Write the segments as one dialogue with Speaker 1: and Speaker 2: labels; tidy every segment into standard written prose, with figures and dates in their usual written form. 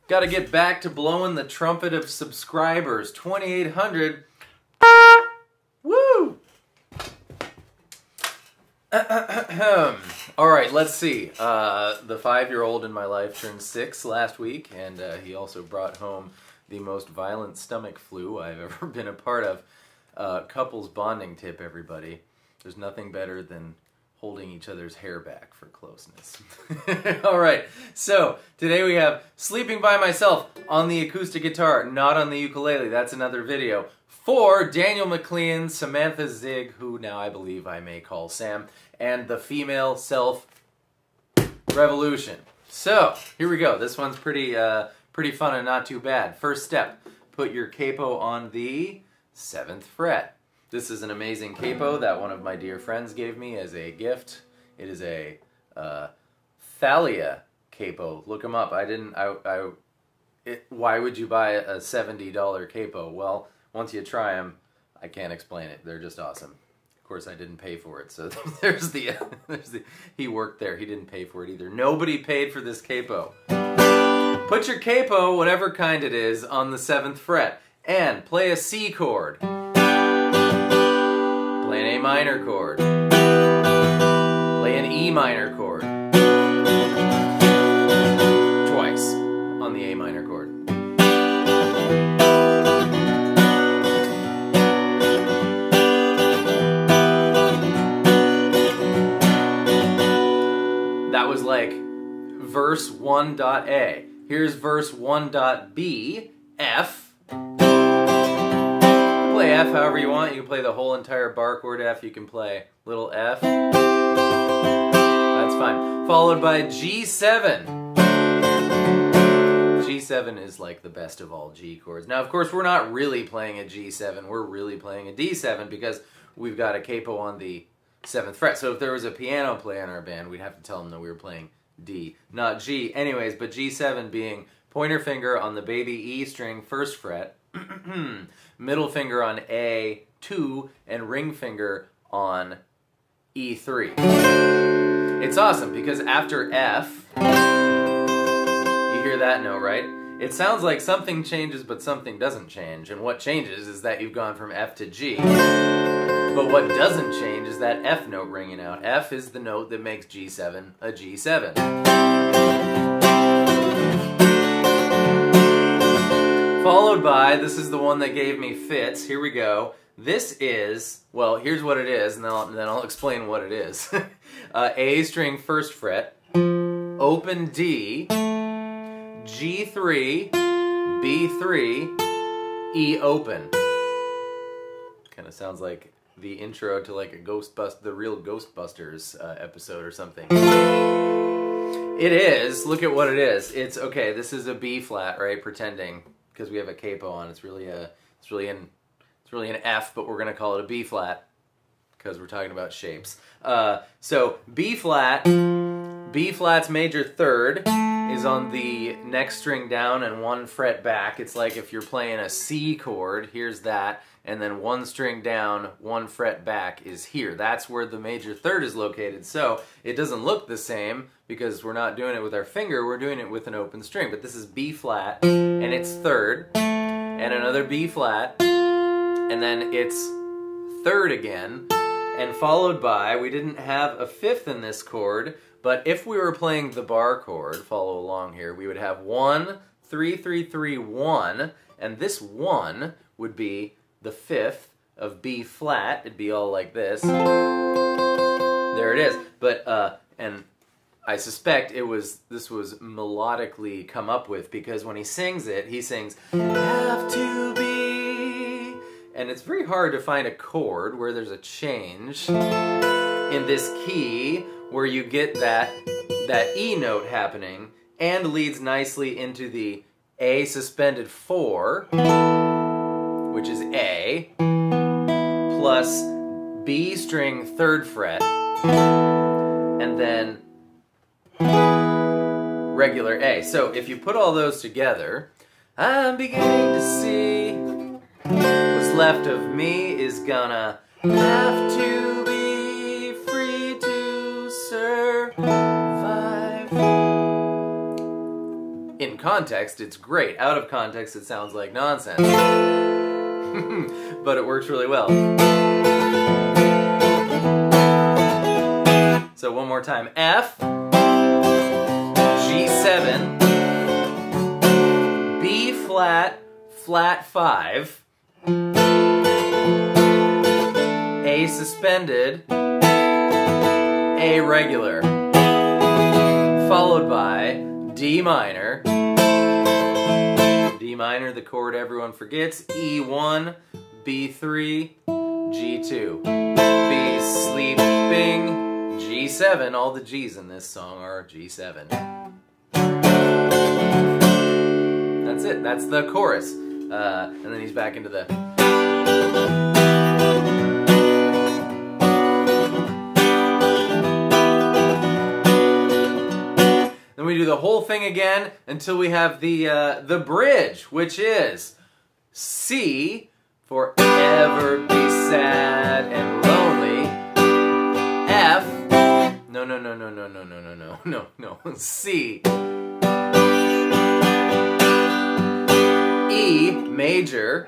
Speaker 1: Gotta get back to blowing the trumpet of subscribers. 2,800. Woo! Alright, let's see. The 5-year-old in my life turned 6 last week, and he also brought home the most violent stomach flu I've ever been a part of. Couples bonding tip, everybody. There's nothing better than holding each other's hair back for closeness. Alright, so today we have Sleeping by Myself on the acoustic guitar, not on the ukulele. That's another video. For Daniel McLean, Samantha Zig, who now I believe I may call Sam, and the Female Self Revolution. So, here we go. This one's pretty fun and not too bad. First step, put your capo on the 7th fret. This is an amazing capo that one of my dear friends gave me as a gift. It is a Thalia capo. Look them up. Why would you buy a $70 capo? Well, once you try them, I can't explain it. They're just awesome. Of course, I didn't pay for it, so there's the he worked there. He didn't pay for it either. Nobody paid for this capo. Put your capo, whatever kind it is, on the 7th fret and play a C chord. Play an A minor chord. Play an E minor chord. Twice on the A minor chord. That was like verse 1.A. Here's verse 1.B, F. Play F however you want. You can play the whole entire bar chord F. You can play little F. That's fine. Followed by G7. G7 is like the best of all G chords. Now, of course, we're not really playing a G7. We're really playing a D7 because we've got a capo on the 7th fret. So if there was a piano player in our band, we'd have to tell them that we were playing D, not G. Anyways, but G7 being pointer finger on the baby E string 1st fret, middle finger on A2, and ring finger on E3. It's awesome because after F, you hear that note, right? It sounds like something changes but something doesn't change, and what changes is that you've gone from F to G. But what doesn't change is that F note ringing out. F is the note that makes G7 a G7. Followed by, this is the one that gave me fits. Here we go. This is, well, here's what it is, and then I'll explain what it is. A string 1st fret, open D, G3, B3, E open. Kind of sounds like the intro to like a the real Ghostbusters episode or something. It is, look at what it is. It's, okay, this is a B flat, right, pretending, because we have a capo on. It's really an F, but we're gonna call it a B flat because we're talking about shapes. So B flat's major 3rd is on the next string down and 1 fret back. It's like if you're playing a C chord, here's that, and then 1 string down, 1 fret back is here. That's where the major 3rd is located. So it doesn't look the same because we're not doing it with our finger, we're doing it with an open string. But this is B flat, and it's 3rd, and another B flat, and then it's 3rd again, and followed by, we didn't have a 5th in this chord, but if we were playing the bar chord, follow along here, we would have 1, 3, 3, 3, 1, and this 1 would be the 5th of B flat. It'd be all like this. There it is. But, and I suspect this was melodically come up with because when he sings it, he sings, have to be, and it's very hard to find a chord where there's a change in this key where you get that E note happening and leads nicely into the A suspended 4, which is A, plus B string 3rd fret, and then regular A. So if you put all those together, I'm beginning to see what's left of me is gonna have to be free to survive. In context, it's great. Out of context, it sounds like nonsense. But it works really well. So one more time. F, G7, B flat, flat 5, A suspended, A regular, followed by D minor. D minor, the chord everyone forgets. E1, B3, G2. B sleeping, G7. All the G's in this song are G7. That's it. That's the chorus. And then he's back into the... Then we do the whole thing again until we have the bridge, which is C, forever be sad and lonely. F, no, C. E major.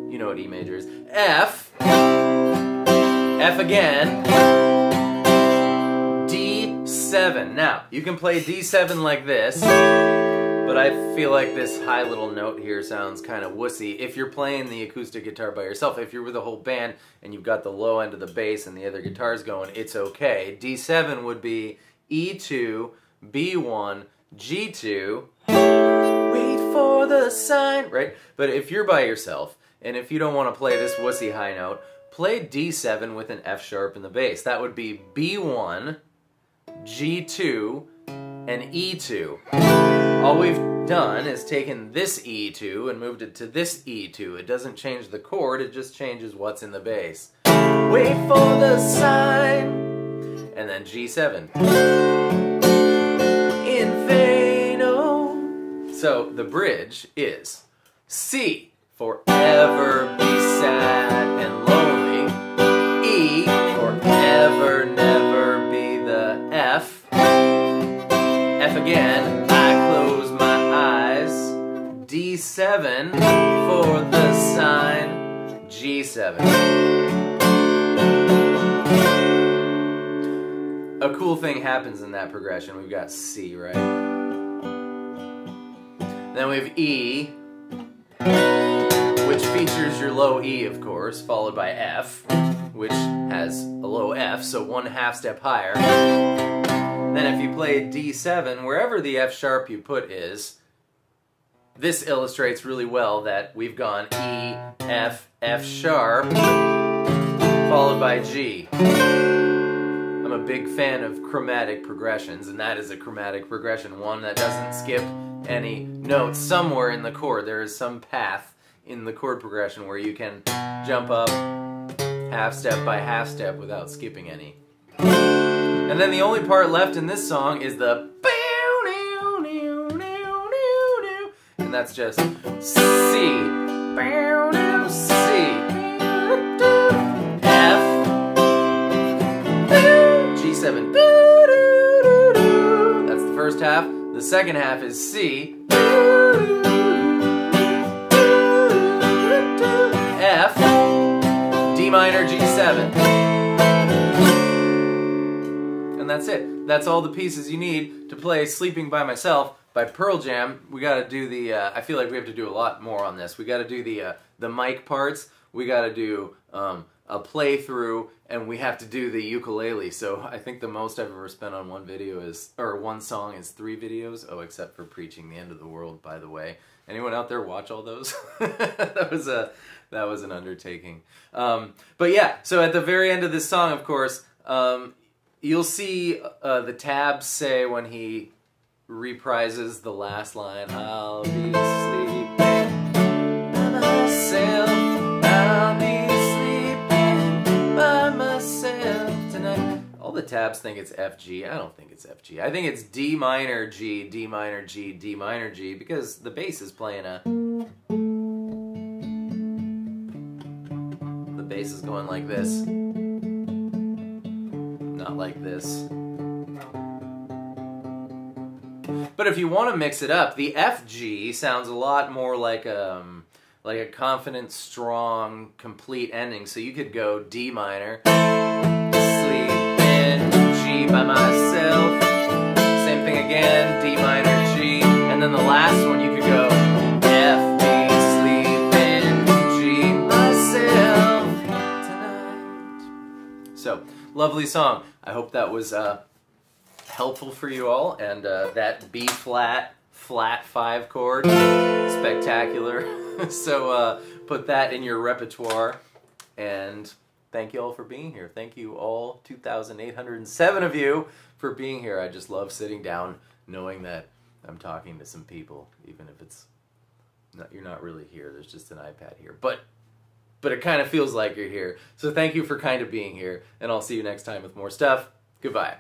Speaker 1: You know what E major is. F, F again. D7. Now, you can play D7 like this, but I feel like this high little note here sounds kind of wussy if you're playing the acoustic guitar by yourself. If you're with a whole band and you've got the low end of the bass and the other guitars going, it's okay. D7 would be E2, B1, G2, wait for the sign, right? But if you're by yourself, and if you don't want to play this wussy high note, play D7 with an F sharp in the bass. That would be B1, G2, and E2. All we've done is taken this E2 and moved it to this E2. It doesn't change the chord, it just changes what's in the bass. Wait for the sign, and then G7. In vain, oh. So the bridge is C, forever be sad and lonely. E, forever never be the F. F again, I close my eyes. D7 for the sign. G7. A cool thing happens in that progression. We've got C, right? Then we have E, which features your low E, of course, followed by F, which has a low F, so 1/2 step higher. Then if you play D7, wherever the F sharp you put is, this illustrates really well that we've gone E, F, F sharp, followed by G. I'm a big fan of chromatic progressions, and that is a chromatic progression, one that doesn't skip any notes. Somewhere in the chord, there is some path in the chord progression where you can jump up half step by half step without skipping any. And then the only part left in this song is the and that's just C, C, F, G7, that's the first half. The second half is C, F, D minor, G7. And that's it. That's all the pieces you need to play Sleeping by Myself by Pearl Jam. We got to do the, I feel like we have to do a lot more on this. We got to do the mic parts, we got to do a playthrough, and we have to do the ukulele. So I think the most I've ever spent on one video is, or one song is 3 videos. Oh, except for Preaching the End of the World, by the way. Anyone out there watch all those? That was an undertaking. But yeah, so at the very end of this song, of course, you'll see the tabs say when he reprises the last line, I'll be sleeping by myself, I'll be sleeping by myself tonight. All the tabs think it's F, G. I don't think it's F, G. I think it's D minor, G, D minor, G, D minor, G, because the bass is playing a... The bass is going like this. Not like this. But if you want to mix it up, the F G sounds a lot more like a confident, strong, complete ending. So you could go D minor, sleep in G by myself. Same thing again, D minor, G, and then the last one you could go F, B, sleep in G myself tonight. So, lovely song. I hope that was helpful for you all, and that B flat 5 chord, spectacular. So put that in your repertoire, and thank you all for being here. Thank you all 2,807 of you for being here. I just love sitting down knowing that I'm talking to some people, even if it's not, you're not really here. There's just an iPad here, but it kind of feels like you're here. So thank you for kind of being here, and I'll see you next time with more stuff. Goodbye.